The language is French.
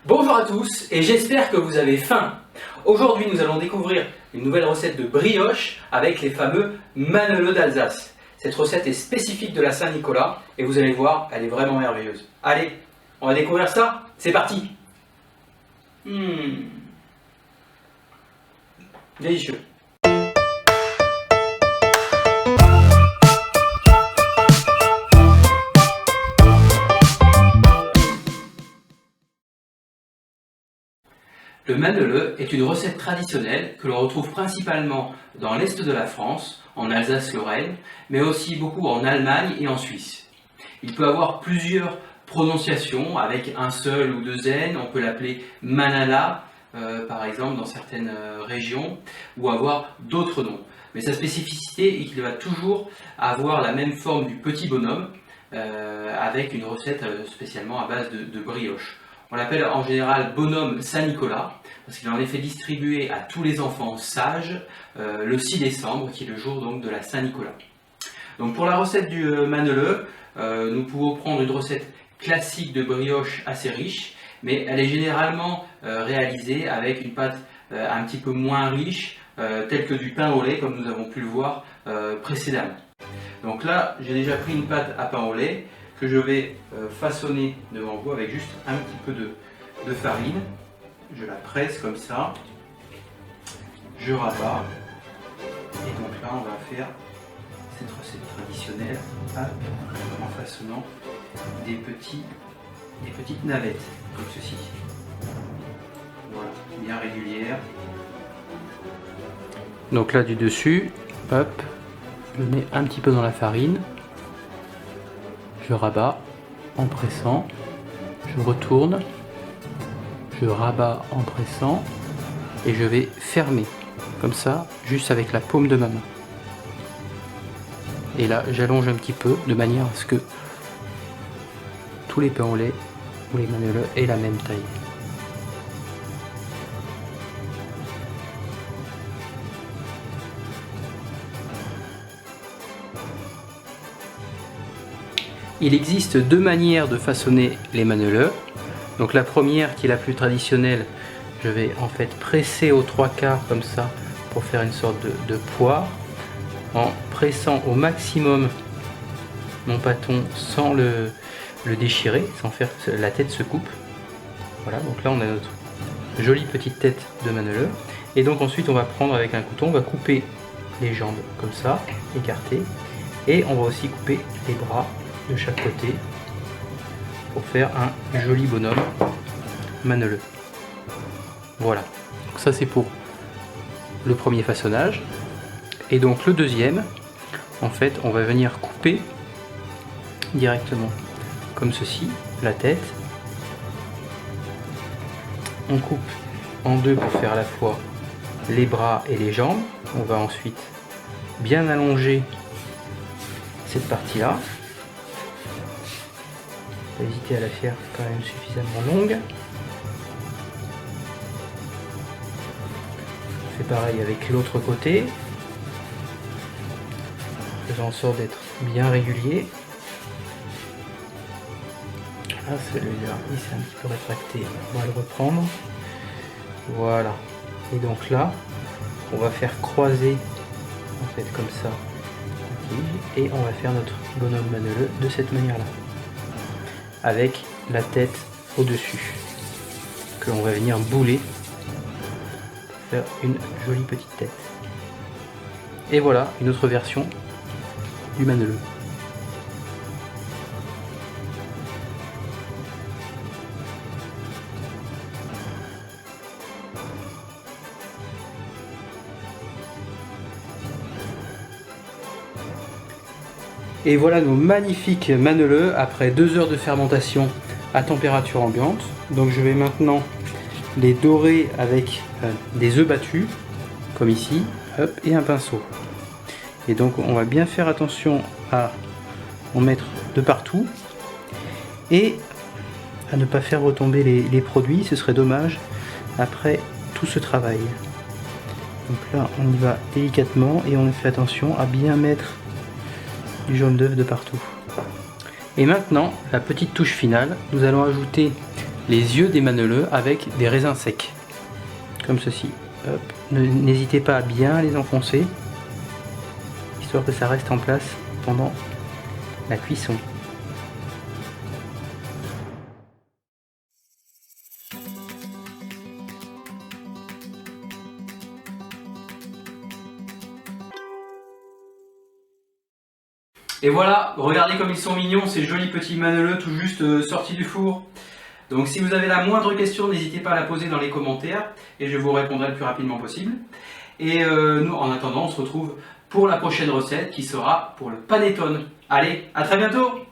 Bonjour à tous et j'espère que vous avez faim. Aujourd'hui nous allons découvrir une nouvelle recette de brioche avec les fameux Manneleux d'Alsace. Cette recette est spécifique de la Saint-Nicolas et vous allez voir, elle est vraiment merveilleuse. Allez, on va découvrir ça, c'est parti. Délicieux. Le Manneleux est une recette traditionnelle que l'on retrouve principalement dans l'est de la France, en Alsace-Lorraine, mais aussi beaucoup en Allemagne et en Suisse. Il peut avoir plusieurs prononciations avec un seul ou deux N, on peut l'appeler Manala, par exemple dans certaines régions, ou avoir d'autres noms. Mais sa spécificité est qu'il va toujours avoir la même forme du petit bonhomme, avec une recette spécialement à base de brioche. On l'appelle en général bonhomme Saint-Nicolas, parce qu'il est en effet distribué à tous les enfants sages le 6 décembre, qui est le jour donc de la Saint-Nicolas. Donc pour la recette du Manneleux, nous pouvons prendre une recette classique de brioche assez riche, mais elle est généralement réalisée avec une pâte un petit peu moins riche, telle que du pain au lait, comme nous avons pu le voir précédemment. Donc là, j'ai déjà pris une pâte à pain au lait, que je vais façonner devant vous avec juste un petit peu de farine. Je la presse comme ça, je rabats, et donc là on va faire cette recette traditionnelle en façonnant des petites navettes comme ceci. Voilà, bien régulières. Donc là du dessus, hop, je mets un petit peu dans la farine. Je rabats en pressant, je retourne, je rabats en pressant et je vais fermer comme ça, juste avec la paume de ma main. Et là, j'allonge un petit peu de manière à ce que tous les pains au lait ou les Manneleux aient la même taille. Il existe deux manières de façonner les Manneleux. Donc la première, qui est la plus traditionnelle, je vais en fait presser aux 3/4 comme ça pour faire une sorte de poire, en pressant au maximum mon bâton sans le déchirer, sans faire que la tête se coupe. Voilà, donc là on a notre jolie petite tête de Manneleux. Et donc ensuite on va prendre avec un couteau, on va couper les jambes comme ça, écartées, et on va aussi couper les bras de chaque côté pour faire un joli bonhomme Manneleux. Voilà, donc ça c'est pour le premier façonnage. Et donc le deuxième, en fait on va venir couper directement comme ceci la tête. On coupe en deux pour faire à la fois les bras et les jambes. On va ensuite bien allonger cette partie là. Pas hésiter à la faire quand même suffisamment longue. Je fais pareil avec l'autre côté, faisant en sorte d'être bien régulier. Là, celui-là, il s'est un petit peu rétracté, on va le reprendre. Voilà. Et donc là, on va faire croiser en fait comme ça, et on va faire notre bonhomme Manneleux de cette manière-là, avec la tête au-dessus, que l'on va venir bouler pour faire une jolie petite tête. Et voilà une autre version du Manneleux. Et voilà nos magnifiques Manneleux après 2 heures de fermentation à température ambiante. Donc je vais maintenant les dorer avec des œufs battus, comme ici, hop, et un pinceau. Et donc on va bien faire attention à en mettre de partout et à ne pas faire retomber les produits, ce serait dommage après tout ce travail. Donc là on y va délicatement et on fait attention à bien mettre du jaune d'œuf de partout. Et maintenant, la petite touche finale, nous allons ajouter les yeux des maneleux avec des raisins secs, comme ceci. Hop. N'hésitez pas à bien les enfoncer, histoire que ça reste en place pendant la cuisson. Et voilà, regardez comme ils sont mignons, ces jolis petits maneleux tout juste sortis du four. Donc si vous avez la moindre question, n'hésitez pas à la poser dans les commentaires et je vous répondrai le plus rapidement possible. Et nous, en attendant, on se retrouve pour la prochaine recette qui sera pour le panettone. Allez, à très bientôt!